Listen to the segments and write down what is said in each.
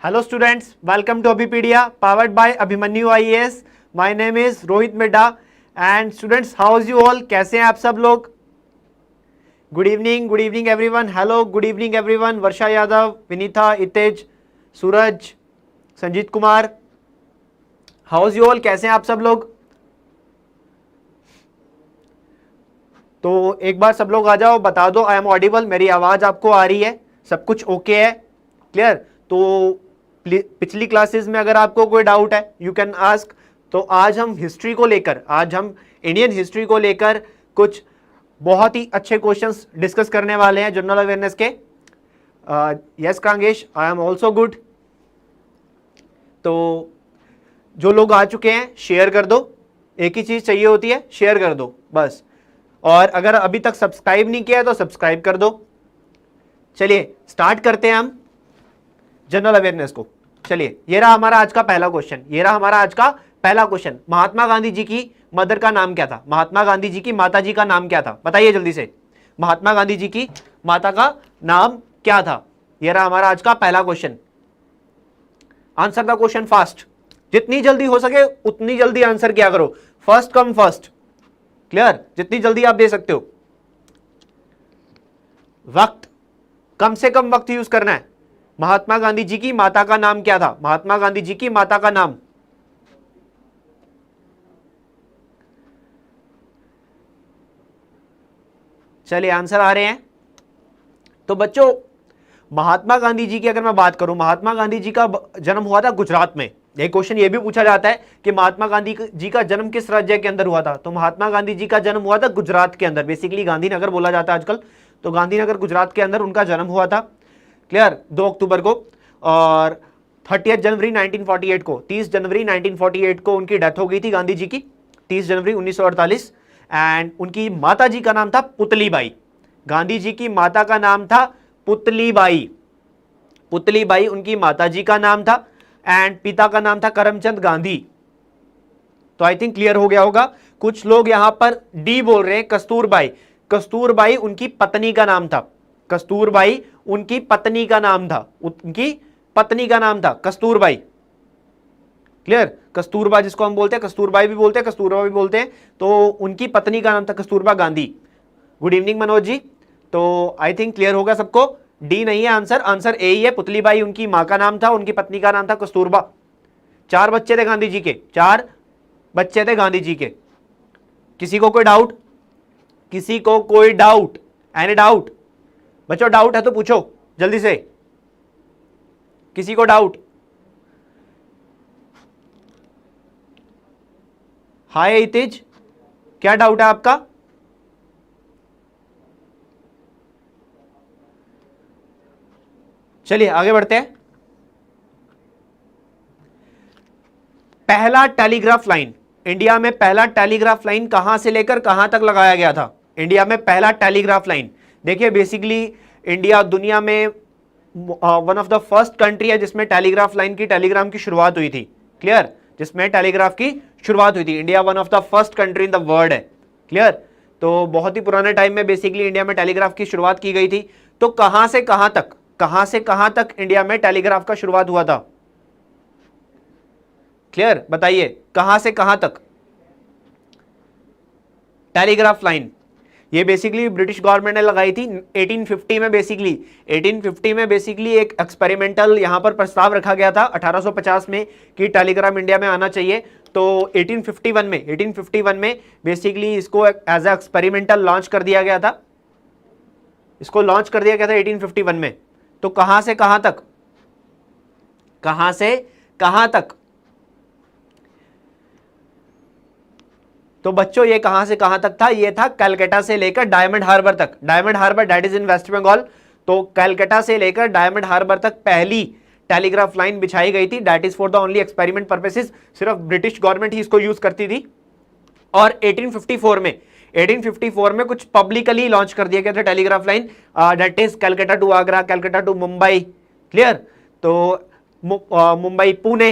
Hello students, welcome to Abhipedia powered by Abhimanyu IAS. My name is Rohit Medda and students, how is you all? कैसे हैं आप सब लोग? Good evening everyone. Hello, good evening everyone. Varsha Yadav, Vinitha, Itej, Suraj, Sanjit Kumar. How is you all? कैसे हैं आप सब लोग? तो एक बार सब लोग आ जाओ, बता दो आई एम ऑडिबल, मेरी आवाज आपको आ रही है, सब कुछ ओके है, क्लियर? तो पिछली क्लासेस में अगर आपको कोई डाउट है यू कैन आस्क। तो आज हम हिस्ट्री को लेकर, आज हम इंडियन हिस्ट्री को लेकर कुछ बहुत ही अच्छे क्वेश्चंस डिस्कस करने वाले हैं जनरल अवेयरनेस के। Yes Kangesh, I am also good. तो जो लोग आ चुके हैं शेयर कर दो, एक ही चीज चाहिए होती है, शेयर कर दो बस। और अगर अभी तक सब्सक्राइब नहीं किया है तो सब्सक्राइब कर दो। चलिए स्टार्ट करते हैं हम जनरल अवेयरनेस को। चलिए ये रहा हमारा आज का पहला क्वेश्चन, ये रहा हमारा आज का पहला क्वेश्चन। महात्मा गांधी जी की मदर का नाम क्या था? महात्मा गांधी जी की माता जी का नाम क्या था? बताइए जल्दी से, महात्मा गांधी जी की माता का नाम क्या था? ये रहा हमारा आज का पहला question. Answer the question fast, जितनी जल्दी हो सके उतनी जल्दी आंसर किया करो, फर्स्ट कम फर्स्ट, क्लियर? जितनी जल्दी आप दे सकते हो। वक्त, कम से कम वक्त यूज करना है। महात्मा गांधी जी की माता का नाम क्या था? महात्मा गांधी जी की माता का नाम। चलिए आंसर आ रहे हैं। तो बच्चों महात्मा गांधी जी की अगर मैं बात करूं, महात्मा गांधी जी का जन्म हुआ था गुजरात में। एक क्वेश्चन ये भी पूछा जाता है कि महात्मा गांधी जी का जन्म किस राज्य के अंदर हुआ था? तो महात्मा गांधी जी का जन्म हुआ था गुजरात के अंदर, बेसिकली गांधीनगर बोला जाता है आजकल, तो गांधीनगर गुजरात के अंदर उनका जन्म हुआ था, क्लियर? 2 अक्टूबर को। और 30 जनवरी 1948 को, 30 जनवरी 1948 को उनकी डेथ हो गई थी गांधी जी की, 30 जनवरी 1948। एंड उनकी माता जी का नाम था पुतलीबाई। गांधी जी की माता का नाम था पुतलीबाई, पुतलीबाई उनकी माता जी का नाम था। एंड पिता का नाम था करमचंद गांधी। तो आई थिंक क्लियर हो गया होगा। कुछ लोग यहां पर डी बोल रहे हैं, कस्तूरबाई। कस्तूरबाई उनकी पत्नी का नाम था, कस्तूरबाई उनकी पत्नी का नाम था, उनकी पत्नी का नाम था कस्तूरबाई, क्लियर? कस्तूरबा जिसको हम बोलते हैं, कस्तूरबाई भी बोलते हैं, कस्तूरबा भी बोलते हैं, तो उनकी पत्नी का नाम था कस्तूरबा गांधी। Good evening Manoj ji. तो आई थिंक क्लियर होगा सबको, डी नहीं है आंसर, आंसर ए ही है। पुतलीबाई उनकी मां का नाम था, उनकी पत्नी का नाम था कस्तूरबा। 4 बच्चे थे गांधी जी के, 4 बच्चे थे गांधी जी के। किसी को कोई डाउट? किसी को कोई डाउट? Any doubt? बच्चों डाउट है तो पूछो जल्दी से, किसी को डाउट? हाय इतिज, क्या डाउट है आपका? चलिए आगे बढ़ते हैं। पहला टेलीग्राफ लाइन, इंडिया में पहला टेलीग्राफ लाइन कहां से लेकर कहां तक लगाया गया था? इंडिया में पहला टेलीग्राफ लाइन, देखिए बेसिकली इंडिया दुनिया में one of the first country है जिसमें टेलीग्राफ लाइन की, टेलीग्राम की शुरुआत हुई थी, क्लियर? जिसमें टेलीग्राफ की शुरुआत हुई थी। India one of the first country in the world है, क्लियर? तो बहुत ही पुराने टाइम में बेसिकली इंडिया में टेलीग्राफ की शुरुआत की गई थी। तो कहां से कहां तक, कहां से कहां तक इंडिया में टेलीग्राफ का शुरुआत हुआ था? क्लियर? बताइए कहां से कहां तक टेलीग्राफ लाइन? ये बेसिकली ब्रिटिश गवर्नमेंट ने लगाई थी 1850 में। बेसिकली 1850 में बेसिकली एक एक्सपेरिमेंटल यहां पर प्रस्ताव रखा गया था 1850 में कि टेलीग्राम इंडिया में आना चाहिए। तो 1851 में बेसिकली इसको एज ए एक्सपेरिमेंटल लॉन्च कर दिया गया था, इसको लॉन्च कर दिया गया था 1851 में। तो कहां से कहां तक, कहां से कहां तक? तो बच्चों ये कहां से कहां तक था? ये था कलकत्ता से लेकर डायमंड हार्बर तक। Diamond Harbour that is in West Bengal. तो कलकत्ता से लेकर डायमंड हार्बर तक पहली टेलीग्राफ लाइन बिछाई गई थी, that is for the only experiment purposes. सिर्फ ब्रिटिश गवर्नमेंट ही इसको यूज करती थी। और 1854 में कुछ पब्लिकली लॉन्च कर दिया गया था telegraph line, that is Calcutta to Agra, Calcutta to Mumbai, clear? तो मुंबई पुणे,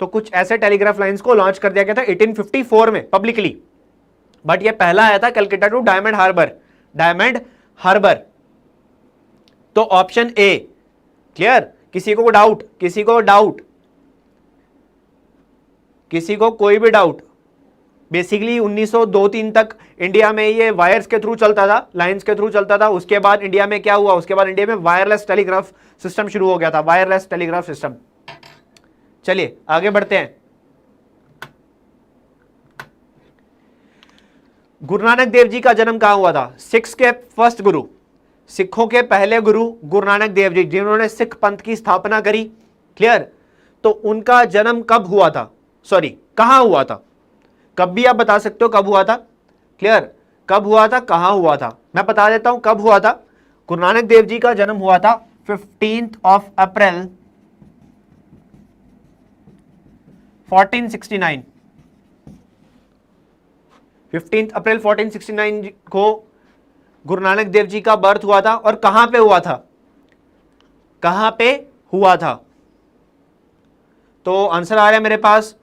तो कुछ ऐसे टेलीग्राफ लाइंस को लॉन्च कर दिया गया था 1854 में पब्लिकली। बट ये पहला आया था कलकत्ता टू डायमंड हार्बर, डायमंड हार्बर। तो ऑप्शन ए, क्लियर? किसी को डाउट, किसी को डाउट, किसी को कोई भी डाउट? बेसिकली 1902-3 तक इंडिया में ये वायर्स के थ्रू चलता था, लाइंस के थ्रू चलता था। उसके बाद इंडिया में क्या हुआ? उसके बाद इंडिया में वायरलेस टेलीग्राफ सिस्टम शुरू हो गया था, वायरलेस टेलीग्राफ सिस्टम। चलिए आगे बढ़ते हैं। गुरु नानक देव जी का जन्म कहां हुआ था? सिक्स के फर्स्ट गुरु, सिखों के पहले गुरु गुरु नानक देव जी, जिन्होंने सिख पंथ की स्थापना करी। क्लियर? तो उनका जन्म कब हुआ था? सॉरी, कहां हुआ था? कब भी आप बता सकते हो कब हुआ था। क्लियर? कब हुआ था, कहां हुआ था? मैं बता देता हूं कब हुआ था। गुरु नानक देव जी का जन्म हुआ था 15 अप्रैल 1469। 15 अप्रैल 1469 को गुरु नानक देव जी का बर्थ हुआ था। और कहां पे हुआ था? कहां पे हुआ था? तो आंसर आ रहा है मेरे पास।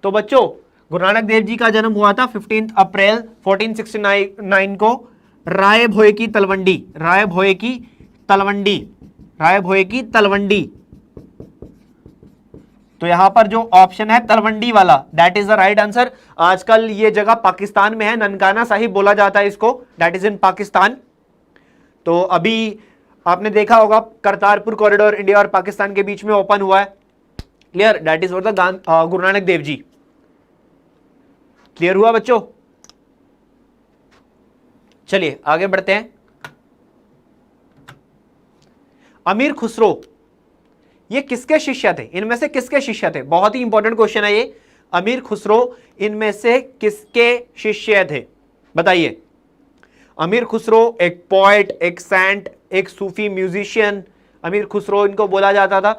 तो बच्चों, गुरु नानक देव जी का जन्म हुआ था 15 अप्रैल 1469 को राय भोये की तलवंडी, राय भोये की तलवंडी, राय भोये की तलवंडी। तो यहां पर जो ऑप्शन है तलवंडी वाला, that is the right answer. आजकल ये जगह पाकिस्तान में है, ननकाना साहिब बोला जाता है इसको, दैट इज इन पाकिस्तान। तो अभी आपने देखा होगा करतारपुर कॉरिडोर इंडिया और पाकिस्तान के बीच में ओपन हुआ है। Clear? That is for the Guru Nanak Dev ji. Clear हुआ बच्चों? चलिए आगे बढ़ते हैं। अमीर खुसरो ये किसके शिष्य थे? इनमें से किसके शिष्य थे? बहुत ही इंपॉर्टेंट क्वेश्चन है ये। अमीर खुसरो इनमें से किसके शिष्य थे? बताइए। अमीर खुसरो एक पोएट, एक सेंट, एक सूफी म्यूजिशियन, अमीर खुसरो इनको बोला जाता था।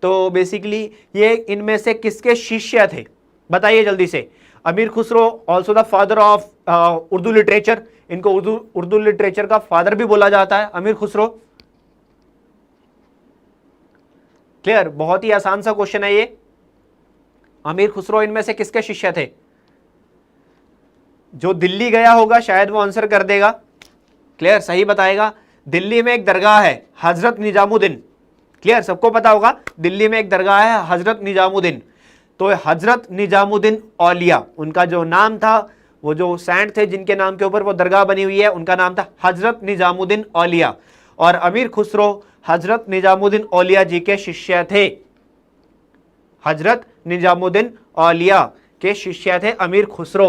तो बेसिकली ये इनमें से किसके शिष्य थे? बताइए जल्दी से। अमीर Khusro also the father of Urdu literature, इनको उर्दू लिटरेचर का फादर भी बोला जाता है अमीर खुसरो। क्लियर? बहुत ही आसान सा क्वेश्चन है ये। अमीर खुसरो इनमें से किसके शिष्य थे? जो दिल्ली गया होगा शायद वो आंसर कर देगा। क्लियर? सही बताएगा। दिल्ली में एक दरगाह है हजरत निजामुद्दीन। क्लियर? सबको पता होगा दिल्ली में एक दरगाह है हजरत निजामुद्दीन। तो हजरत निजामुद्दीन औलिया उनका जो नाम था, वो जो सेंट थे जिनके नाम के ऊपर वो दरगाह बनी हुई है, उनका नाम था हजरत निजामुद्दीन औलिया। और अमीर खुसरो हजरत निजामुद्दीन औलिया जी के शिष्य थे। हजरत निजामुद्दीन औलिया के शिष्य थे अमीर खुसरो।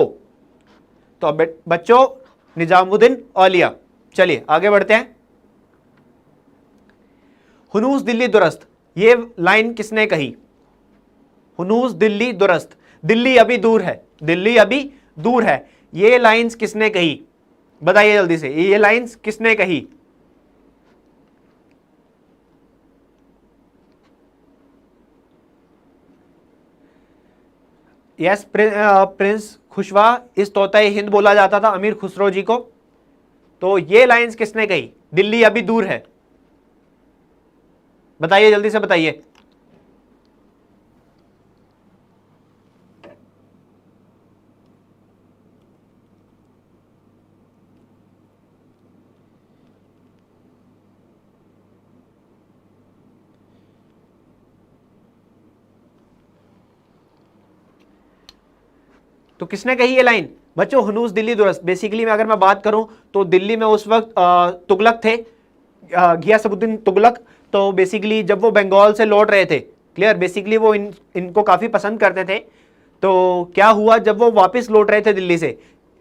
तो बच्चों, निजामुद्दीन औलिया। चलिए आगे बढ़ते हैं। हुनूस दिल्ली दुरस्त, ये लाइन किसने कही? हुनूस दिल्ली दुरस्त, दिल्ली अभी दूर है, दिल्ली अभी दूर है, ये लाइंस किसने कही? बताइए जल्दी से, ये लाइंस किसने कही? यस, प्रिंस खुशवा इस तोता हिंद बोला जाता था अमीर खुसरो जी को। तो ये लाइंस किसने कही? दिल्ली अभी दूर है। बताइए जल्दी से बताइए। तो किसने कही ये लाइन? बच्चों, हुनूस दिल्ली दुरस्त। बेसिकली मैं अगर मैं बात करूं तो दिल्ली में उस वक्त तुगलक थे, गियासुद्दीन तुगलक। तो बेसिकली जब वो बंगाल से लौट रहे थे, क्लियर, बेसिकली वो इनको काफ़ी पसंद करते थे। तो क्या हुआ, जब वो वापस लौट रहे थे दिल्ली से,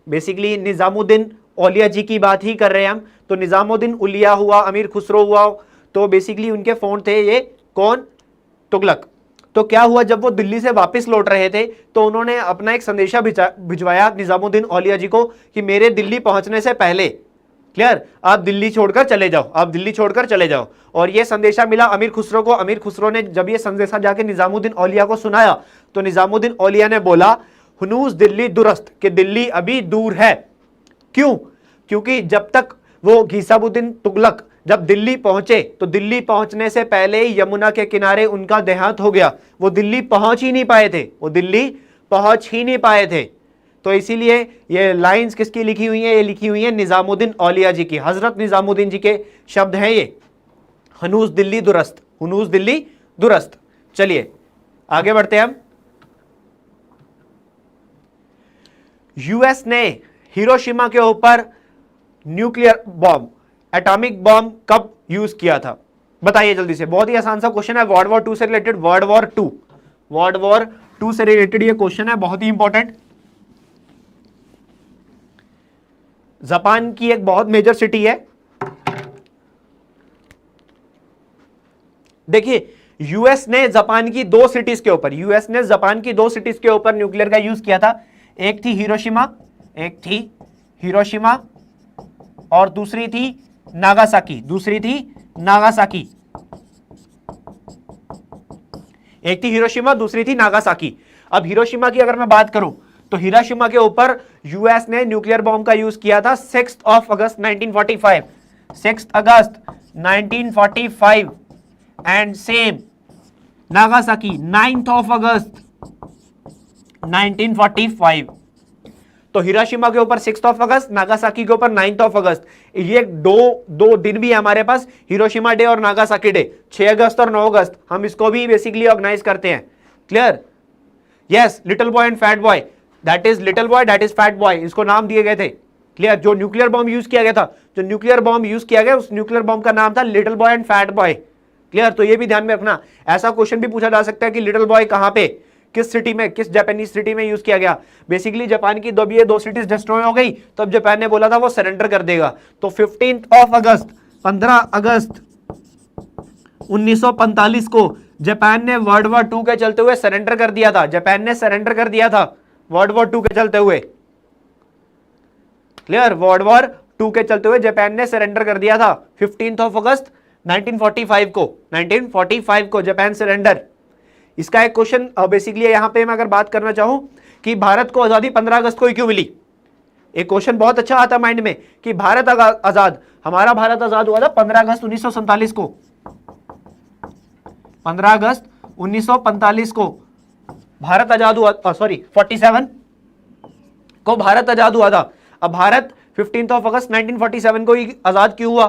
बेसिकली निज़ामुद्दीन औलिया जी की बात ही कर रहे हैं हम, तो निज़ामुद्दीन औलिया हुआ, अमीर खुसरो हुआ, तो बेसिकली उनके फ़ोन थे ये कौन? तुगलक। तो क्या हुआ, जब वो दिल्ली से वापस लौट रहे थे तो उन्होंने अपना एक संदेशा भिजवाया निज़ामुद्दीन औलिया जी को कि मेरे दिल्ली पहुंचने से पहले, क्लियर, आप दिल्ली छोड़कर चले जाओ, आप दिल्ली छोड़कर चले जाओ। और ये संदेशा मिला अमीर खुसरो को। अमीर खुसरो ने जब ये संदेशा जाके निज़ामुद्दीन औलिया को सुनाया तो निज़ामुद्दीन औलिया ने बोला हुनूस दिल्ली दुरस्त, कि दिल्ली अभी दूर है। क्यों? क्योंकि जब तक वो घिसाबुद्दीन तुगलक जब दिल्ली पहुंचे तो दिल्ली पहुंचने से पहले यमुना के किनारे उनका देहांत हो गया, वो दिल्ली पहुंच ही नहीं पाए थे, वो दिल्ली पहुंच ही नहीं पाए थे। तो इसीलिए ये लाइंस किसकी लिखी हुई है? ये लिखी हुई है निज़ामुद्दीन औलिया जी की, हजरत निज़ामुद्दीन जी के शब्द हैं ये। हनूस दिल्ली दुरस्त, हनूस दिल्ली दुरस्त। चलिए आगे बढ़ते हैं हम। यूएस ने हिरोशिमा के ऊपर न्यूक्लियर बॉम्ब, एटॉमिक बॉम्ब कब यूज किया था? बताइए जल्दी से, बहुत ही आसान सा क्वेश्चन है, वर्ल्ड वॉर 2 से रिलेटेड, वर्ल्ड वॉर 2 से रिलेटेड ये क्वेश्चन है, बहुत ही इंपॉर्टेंट। जापान की एक बहुत मेजर सिटी है। देखिए यूएस ने जापान की दो सिटीज के ऊपर, यूएस ने जापान की दो सिटीज के ऊपर न्यूक्लियर का यूज किया था। एक थी हिरोशिमा और दूसरी थी नागासाकी, एक थी हिरोशिमा, दूसरी थी नागासाकी। अब हिरोशिमा की अगर मैं बात करूं तो हिरोशिमा के ऊपर यूएस ने न्यूक्लियर बॉम्ब का यूज किया था 6 अगस्त 1945, 6 अगस्त 1945 एंड सेम नागासाकी 9 अगस्त 1945। तो हिरोशिमा के ऊपर 6 अगस्त, नागासाकी के ऊपर 9 अगस्त। ये दो दिन भी है हमारे पास, हिरोशिमा डे और नागासाकी डे, 6 अगस्त और 9 अगस्त। हम इसको भी बेसिकली ऑर्गेनाइज करते हैं। Clear? Yes, little boy and fat boy, that is little boy, that is fat boy, इसको नाम दिए गए थे। क्लियर? जो न्यूक्लियर बॉम्ब यूज किया गया था, जो न्यूक्लियर बॉम्ब यूज किया गया, उस न्यूक्लियर बॉम्ब का नाम था little boy and fat boy. Clear? तो ये भी ध्यान में रखना। ऐसा क्वेश्चन भी पूछा जा सकता है कि लिटिल बॉय कहां पे, किस सिटी में, किस जापानीज सिटी में यूज किया गया। बेसिकली जापान की दो सिटीज डिस्ट्रॉय हो गई, तो अब जापान ने बोला था वो सरेंडर कर देगा। तो 15 अगस्त 1945 को जापान ने वर्ल्ड वॉर 2 के चलते हुए सरेंडर कर दिया था। जापान ने सरेंडर कर दिया था वर्ल्ड वॉर 2 के चलते हुए। क्लियर? वर्ल्ड वॉर 2 के चलते हुए जापान ने सरेंडर कर दिया था 15 अगस्त 1945 को जापान सरेंडर। इसका एक क्वेश्चन बेसिकली यहां पे मैं अगर बात करना चाहूं कि भारत को आजादी 15 अगस्त को ही क्यों मिली, एक क्वेश्चन बहुत अच्छा आता माइंड में कि भारत आजाद, हमारा भारत आजाद हुआ था 15 अगस्त 1947 को, 15 अगस्त 1945 को भारत आजाद हुआ, 47 को भारत आजाद हुआ था। अब भारत 15 अगस्त 1947 को ही आजाद क्यों हुआ?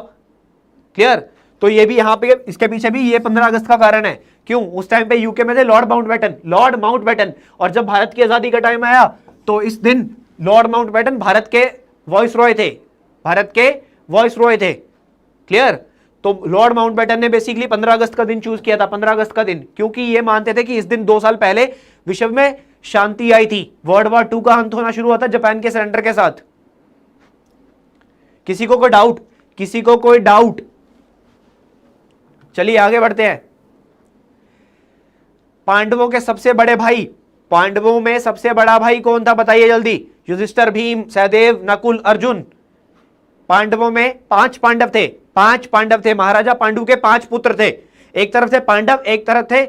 क्लियर? तो ये भी यहां पे, इसके पीछे भी ये 15 अगस्त का कारण है। क्यों? उस टाइम पे यूके में थे लॉर्ड माउंटबेटन, और जब भारत की आजादी का टाइम आया तो इस दिन लॉर्ड माउंटबेटन भारत के वॉइस रॉय थे। क्लियर? तो लॉर्ड माउंटबेटन ने बेसिकली 15 अगस्त का दिन चूज किया था, 15 अगस्त का दिन, क्योंकि ये मानते थे कि इस दिन 2 साल पहले विश्व में शांति आई थी, वर्ल्ड वॉर 2 का अंत होना शुरू हुआ था जापान के सरेंडर के साथ। किसी को कोई डाउट? चलिए आगे बढ़ते हैं। पांडवों के सबसे बड़े भाई, पांडवों में सबसे बड़ा भाई कौन था? बताइए जल्दी। युधिष्ठिर, भीम, सहदेव, नकुल, अर्जुन। पांडवों में 5 पांडव थे, महाराजा पांडु के 5 पुत्र थे। एक तरफ थे पांडव, एक तरफ थे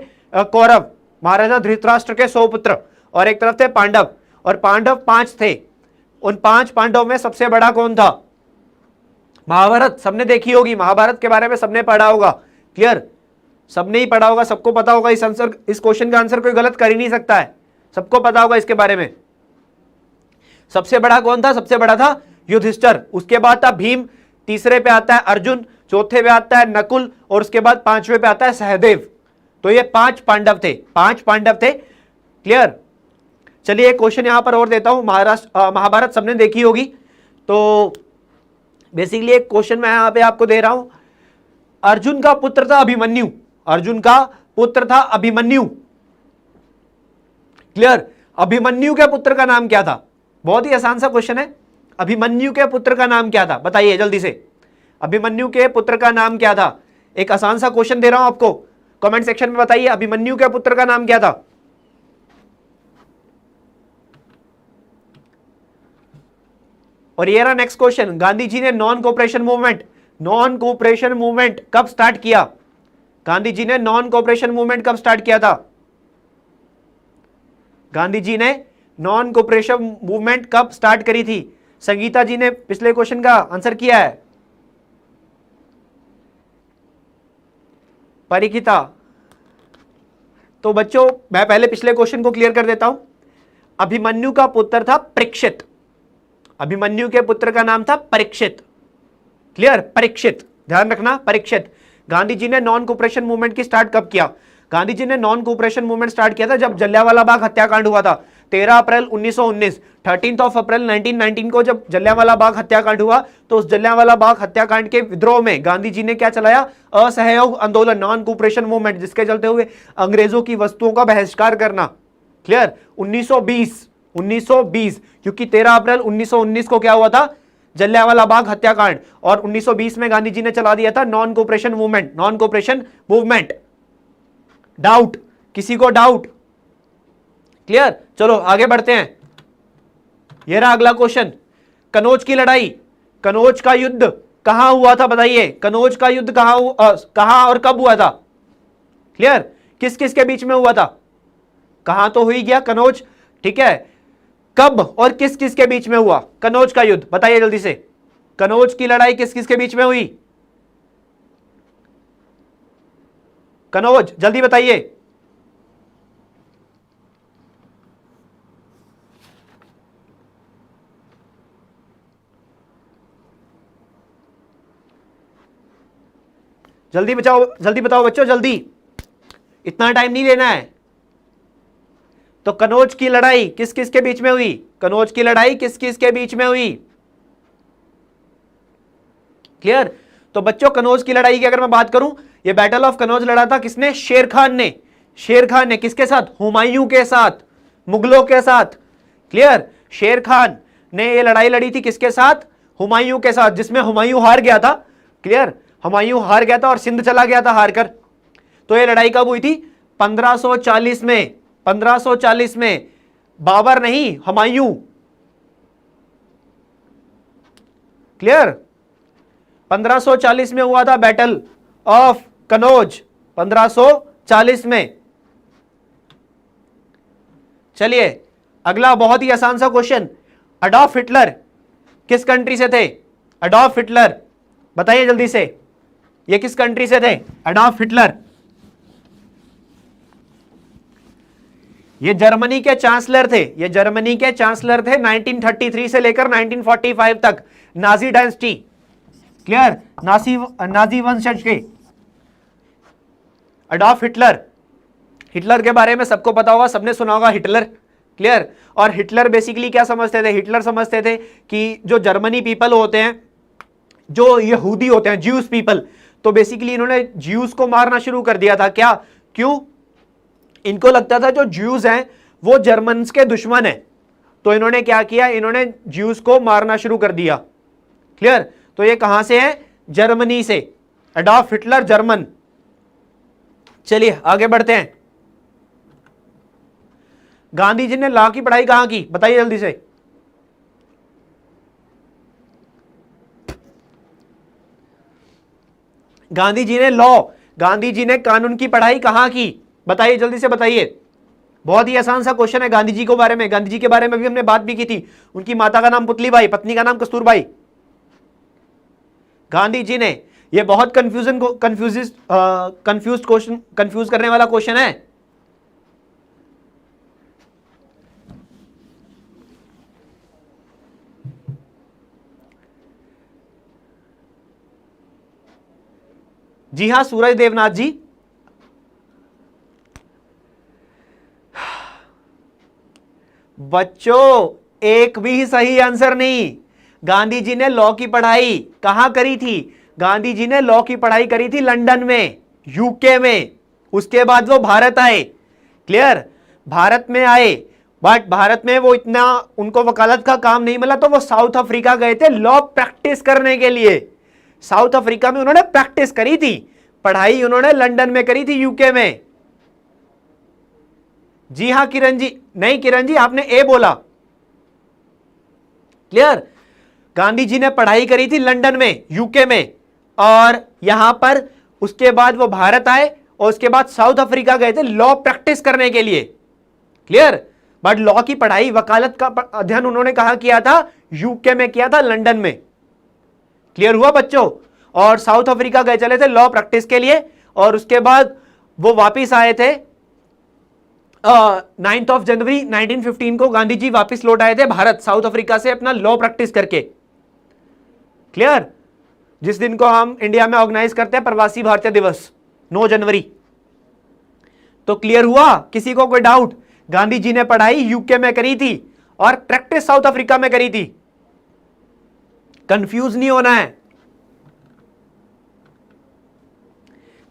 कौरव, महाराजा धृतराष्ट्र के 100 पुत्र, और एक तरफ थे पांडव, और पांडव 5 थे। उन 5 पांडव में सबसे बड़ा कौन था? महाभारत सबने देखी होगी, महाभारत के बारे में सबने पढ़ा होगा। क्लियर? सबने ही पढ़ा होगा, सबको पता होगा। इस क्वेश्चन का आंसर कोई गलत कर ही नहीं सकता है, सबको पता होगा इसके बारे में। सबसे बड़ा कौन था? सबसे बड़ा था युधिष्ठिर, उसके बाद था भीम, तीसरे पे आता है अर्जुन, चौथे पे आता है नकुल, और उसके बाद 5वें पे आता है सहदेव। तो ये 5 पांडव थे। क्लियर? चलिए एक क्वेश्चन यहां पर और देता हूं। महाभारत सबने देखी होगी, तो बेसिकली एक क्वेश्चन मैं यहां पे आपको दे रहा हूं। अर्जुन का पुत्र था अभिमन्यु। क्लियर? अभिमन्यु के पुत्र का नाम क्या था? बहुत ही आसान सा क्वेश्चन है। अभिमन्यु के पुत्र का नाम क्या था? बताइए जल्दी से, अभिमन्यु के पुत्र का नाम क्या था? एक आसान सा क्वेश्चन दे रहा हूं आपको, कमेंट सेक्शन में बताइए अभिमन्यु के पुत्र का नाम क्या था? और ये रहा नेक्स्ट क्वेश्चन। गांधी जी ने नॉन कोऑपरेशन मूवमेंट कब स्टार्ट किया? गांधी जी ने नॉन कोऑपरेशन मूवमेंट कब स्टार्ट किया था? गांधी जी ने नॉन कोऑपरेशन मूवमेंट कब स्टार्ट करी थी? संगीता जी ने पिछले क्वेश्चन का आंसर किया है। परिकिता, तो बच्चों मैं पहले पिछले क्वेश्चन को क्लियर कर देता हूं। अभिमन्यु का पुत्र था परीक्षित, अभिमन्यु के पुत्र का नाम था परीक्षित। क्लियर? परीक्षित, ध्यान रखना, परीक्षित। गांधी जी ने नॉन कोऑपरेशन मूवमेंट की स्टार्ट कब किया? गांधी जी ने नॉन कोऑपरेशन मूवमेंट स्टार्ट किया था जब जलियांवाला बाग हत्याकांड हुआ था 13 अप्रैल 1919। 13 अप्रैल 1919 को जब जलियांवाला बाग हत्याकांड हुआ तो उस जलियांवाला बाग हत्याकांड के विद्रोह में गांधी जी ने क्या चलाया? असहयोग आंदोलन, नॉन कोऑपरेशन मूवमेंट, जिसके चलते हुए अंग्रेजों की वस्तुओं का बहिष्कार करना। क्लियर? 1920 क्योंकि 13 अप्रैल 1919 को क्या हुआ था? जलियांवाला बाग हत्याकांड। और 1920 में गांधी जी ने चला दिया था non cooperation movement. Non cooperation movement. Doubt? किसी को डाउट? क्लियर? चलो आगे बढ़ते हैं। यह रहा अगला क्वेश्चन। कनौज की लड़ाई, कनौज का युद्ध कहां हुआ था? बताइए, कनौज का युद्ध कहां और कब हुआ था? क्लियर? किस किस के बीच में हुआ था? कहां तो हुई गया कनौज, ठीक है, कब और किस किस के बीच में हुआ कनौज का युद्ध? बताइए जल्दी से। कनौज की लड़ाई किस किस के बीच में हुई? कनौज, जल्दी बताइए। जल्दी बचाओ, जल्दी बताओ बच्चों, जल्दी, इतना टाइम नहीं लेना है। तो कनौज की लड़ाई किस किस के बीच में हुई? कनौज की लड़ाई किस किस के बीच में हुई? क्लियर? तो बच्चों कनौज की लड़ाई की अगर मैं बात करूं, ये बैटल ऑफ कनौज लड़ा था किसने? शेर खान ने। शेर खान ने किसके साथ? हुमायूं के साथ, मुगलों के साथ। क्लियर? शेर खान ने ये लड़ाई लड़ी थी किसके साथ? हुमायूं के साथ, जिसमें हुमायूं हार गया था। क्लियर? हुमायूं हार गया था और सिंध चला गया था हारकर। तो ये लड़ाई कब हुई थी? 1540 में। 1540 में। बाबर नहीं, हुमायूं। क्लियर? 1540 में हुआ था बैटल ऑफ कनौज, 1540 में। चलिए अगला बहुत ही आसान सा क्वेश्चन। अडॉल्फ हिटलर किस कंट्री से थे? अडॉल्फ हिटलर, बताइए जल्दी से, ये किस कंट्री से थे? अडॉल्फ हिटलर, ये जर्मनी के चांसलर थे। ये जर्मनी के चांसलर थे 1933 से लेकर 1945 तक, नाजी डायनेस्टी। क्लियर? नाजी वंशज के अडॉल्फ हिटलर। हिटलर के बारे में सबको पता होगा, सबने सुना होगा हिटलर। क्लियर? और हिटलर बेसिकली क्या समझते थे? हिटलर समझते थे कि जो जर्मनी पीपल होते हैं, जो यहूदी होते हैं, ज्यूस पीपल, तो बेसिकली इन्होंने ज्यूस को मारना शुरू कर दिया था। क्या? क्यों? इनको लगता था जो ज्यूस हैं वो जर्मन्स के दुश्मन हैं, तो इन्होंने क्या किया? इन्होंने ज्यूस को मारना शुरू कर दिया। क्लियर? तो ये कहां से है? जर्मनी से। Adolf Hitler German. चलिए आगे बढ़ते हैं। गांधी जी ने लॉ की पढ़ाई कहां की? बताइए जल्दी से। गांधी जी ने लॉ, गांधी जी ने कानून की पढ़ाई कहां की? बताइए जल्दी से, बताइए। बहुत ही आसान सा क्वेश्चन है गांधी जी के बारे में। गांधी जी के बारे में भी हमने बात भी की थी। उनकी माता का नाम पुतलीबाई, पत्नी का नाम कस्तूरबाई। गांधी जी ने, ये बहुत कंफ्यूज करने वाला क्वेश्चन है। जी हां सूरज देवनाथ जी, बच्चों एक भी सही आंसर नहीं। गांधी जी ने लॉ की पढ़ाई कहां करी थी? गांधी जी ने लॉ की पढ़ाई करी थी लंदन में, यूके में। उसके बाद वो भारत आए। क्लियर? भारत में आए, बट भारत में वो इतना उनको वकालत का काम नहीं मिला, तो वो साउथ अफ्रीका गए थे लॉ प्रैक्टिस करने के लिए। साउथ अफ्रीका में उन्होंने प्रैक्टिस करी थी, पढ़ाई उन्होंने लंदन में करी थी, यूके में। जी हां किरण जी, नहीं किरण जी आपने ए बोला। क्लियर? गांधी जी ने पढ़ाई करी थी लंदन में, यूके में, और यहां पर उसके बाद वो भारत आए और उसके बाद साउथ अफ्रीका गए थे लॉ प्रैक्टिस करने के लिए। क्लियर? बट लॉ की पढ़ाई, वकालत का अध्ययन उन्होंने कहां किया था? यूके में किया था, लंदन में। क्लियर हुआ बच्चों? और साउथ अफ्रीका गए चले थे लॉ प्रैक्टिस के लिए, और उसके बाद वो वापिस आए थे 9 जनवरी 1915 को गांधी जी वापिस लौट आए थे भारत, साउथ अफ्रीका से अपना लॉ प्रैक्टिस करके। क्लियर? जिस दिन को हम इंडिया में ऑर्गेनाइज करते हैं प्रवासी भारतीय दिवस, 9 जनवरी। तो क्लियर हुआ, किसी को कोई डाउट? गांधी जी ने पढ़ाई यूके में करी थी और प्रैक्टिस साउथ अफ्रीका में करी थी, कंफ्यूज नहीं होना है।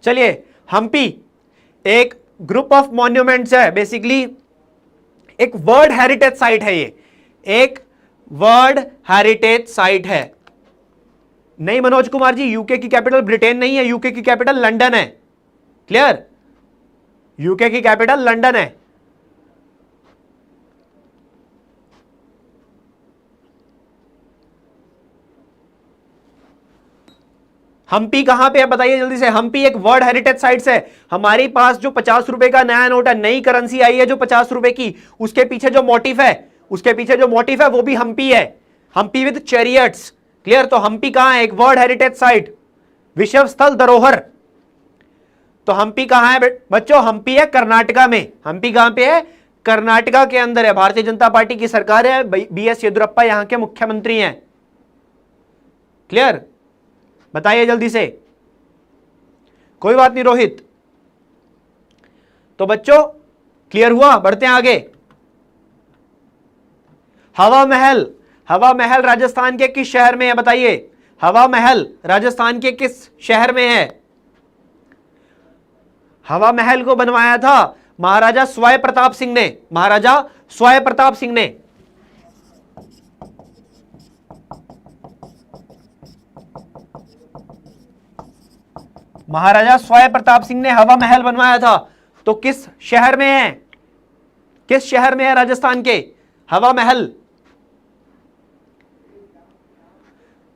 चलिए, हम्पी एक ग्रुप ऑफ मॉन्यूमेंट्स है, बेसिकली एक वर्ल्ड हेरिटेज साइट है, ये एक वर्ल्ड हेरिटेज साइट है। नहीं मनोज कुमार जी, यूके की कैपिटल ब्रिटेन नहीं है, यूके की कैपिटल लंदन है। क्लियर? यूके की कैपिटल लंदन है। हम्पी कहां पे है बताइए जल्दी से। हम्पी एक वर्ल्ड हेरिटेज साइट्स है। हमारे पास जो 50 रुपए का नया नोट है, नई करेंसी आई है जो 50 रुपए की, उसके पीछे जो मोटिफ है, उसके पीछे जो मोटिफ है वो भी हम्पी है, हम्पी विद चैरियट्स। क्लियर? तो हम्पी कहां है? एक वर्ल्ड हेरिटेज साइट, विश्व स्थल धरोहर। तो हम्पी कहां है बच्चों? हम्पी है कर्नाटका में। हम्पी कहां पे है? कर्नाटका के अंदर है। भारतीय जनता पार्टी की सरकार है, बीएस येदियुरप्पा यहां के मुख्यमंत्री हैं। क्लियर? बताइए जल्दी से। कोई बात नहीं रोहित। तो बच्चों क्लियर हुआ, बढ़ते हैं आगे। हवा महल, हवा महल राजस्थान के किस शहर में है बताइए? हवा महल राजस्थान के किस शहर में है? हवा महल को बनवाया था महाराजा स्वाय प्रताप सिंह ने, महाराजा स्वाय प्रताप सिंह ने। महाराजा स्वाय प्रताप सिंह ने हवा महल बनवाया था। तो किस शहर में है? किस शहर में है राजस्थान के हवा महल?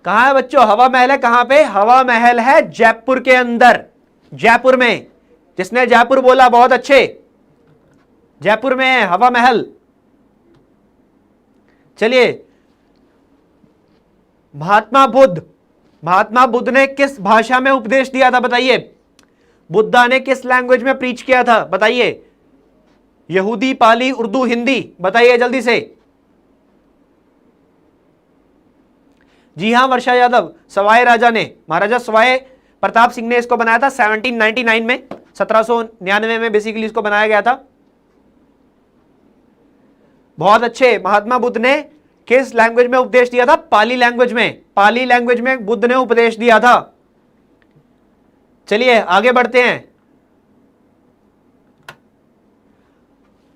कहां है बच्चों हवा महल? है कहां पे हवा महल? है जयपुर के अंदर, जयपुर में। जिसने जयपुर बोला बहुत अच्छे, जयपुर में है हवा महल। चलिए, महात्मा बुद्ध, महात्मा बुद्ध ने किस भाषा में उपदेश दिया था बताइए? बुद्धा ने किस लैंग्वेज में प्रीच किया था बताइए? यहूदी, पाली, उर्दू, हिंदी? बताइए जल्दी से। जी हां वर्षा यादव, सवाई राजा ने, महाराजा सवाई प्रताप सिंह ने इसको बनाया था 1799 में, 1799 में बेसिकली इसको बनाया गया था। बहुत अच्छे। महात्मा बुद्ध ने किस लैंग्वेज में उपदेश दिया था? पाली लैंग्वेज में, पाली लैंग्वेज में बुद्ध ने उपदेश दिया था। चलिए आगे बढ़ते हैं।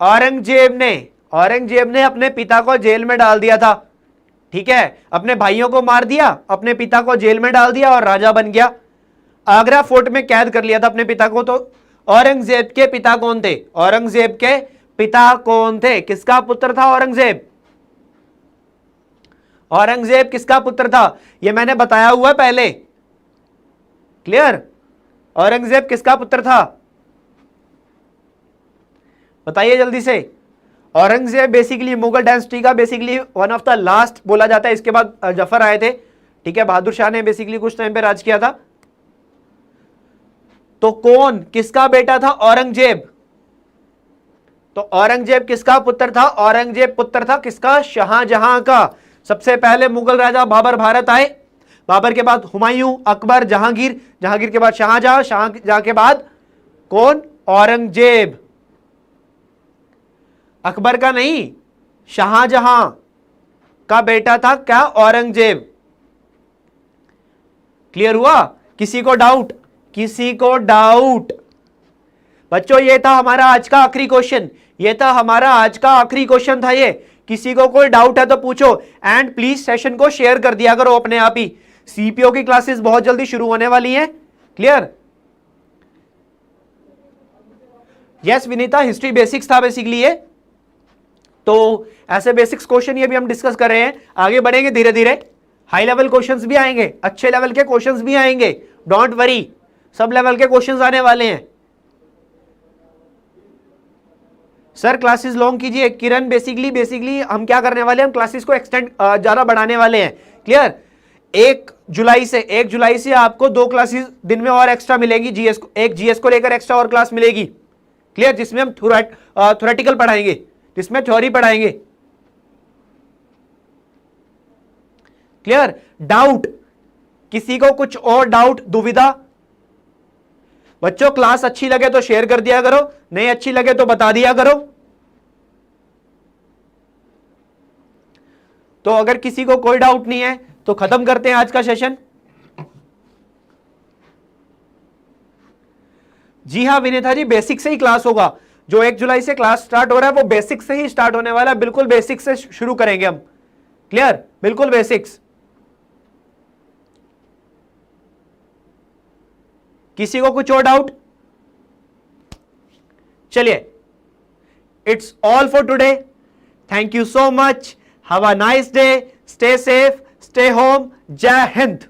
औरंगजेब ने अपने पिता को जेल में डाल दिया था। ठीक है, अपने भाइयों को मार दिया, अपने पिता को जेल में डाल दिया और राजा बन गया। आगरा फोर्ट में कैद कर लिया था अपने पिता को। तो औरंगजेब के पिता कौन थे? औरंगजेब के पिता कौन थे? किसका पुत्र था औरंगजेब? औरंगजेब किसका पुत्र था? यह मैंने बताया हुआ है पहले। क्लियर? औरंगजेब किसका पुत्र था बताइए जल्दी से। औरंगजेब बेसिकली मुगल डायनेस्टी का basically one of the last बोला जाता है। इसके बाद जफर आए थे। ठीक है, बहादुर शाह ने बेसिकली कुछ टाइम पे राज किया था। तो कौन किसका बेटा था? औरंगजेब। तो औरंगजेब किसका पुत्र था? औरंगजेब पुत्र था किसका? शाहजहां का। सबसे पहले मुगल राजा बाबर भारत आए, बाबर के बाद हुमायूं, अकबर, जहांगीर, जहांगीर के बाद शाहजहां, शाहजहां के बाद कौन? औरंगजेब। अकबर का नहीं, शाहजहां का बेटा था क्या? औरंगजेब। क्लियर हुआ? किसी को डाउट? किसी को डाउट? बच्चों ये था हमारा आज का आखिरी क्वेश्चन, ये था हमारा आज का आखिरी क्वेश्चन था ये। किसी को कोई डाउट है तो पूछो, एंड प्लीज सेशन को शेयर कर दिया करो अपने आप ही। सीपीओ की क्लासेस बहुत जल्दी शुरू होने वाली हैं। Clear? Yes Vinita, history basics था बेसिकली ये। तो ऐसे बेसिक्स क्वेश्चन ये भी हम डिस्कस कर रहे हैं। आगे बढ़ेंगे धीरे धीरे, हाई लेवल क्वेश्चंस भी आएंगे, अच्छे लेवल के क्वेश्चंस भी आएंगे, डोंट वरी, सब लेवल के क्वेश्चंस आने वाले हैं। सर क्लासेस लॉन्ग कीजिए। किरण बेसिकली हम क्या करने वाले हैं, हम क्लासेस को एक्सटेंड ज्यादा बढ़ाने वाले हैं। क्लियर? 1 जुलाई से आपको 2 क्लासेस दिन में और एक्स्ट्रा मिलेगी। जीएस को, एक जीएस को लेकर एक्स्ट्रा और क्लास मिलेगी। क्लियर? जिसमें हम थ्योरेटिकल पढ़ाएंगे, जिसमें थ्योरी पढ़ाएंगे। क्लियर? डाउट किसी को कुछ और डाउट, दुविधा? बच्चों क्लास अच्छी लगे तो शेयर कर दिया करो, नहीं अच्छी लगे तो बता दिया करो। तो अगर किसी को कोई डाउट नहीं है तो खत्म करते हैं आज का सेशन। जी हां विनेथा जी, बेसिक से ही क्लास होगा। जो 1 जुलाई से क्लास स्टार्ट हो रहा है वो बेसिक से ही स्टार्ट होने वाला है, बिल्कुल बेसिक से शुरू करेंगे हम। क्लियर? बिल्कुल बेसिक्स। किसी को कुछ और डाउट? चलिए, it's all for today. Thank you so much. Have a nice day, stay safe, stay home. जय हिंद।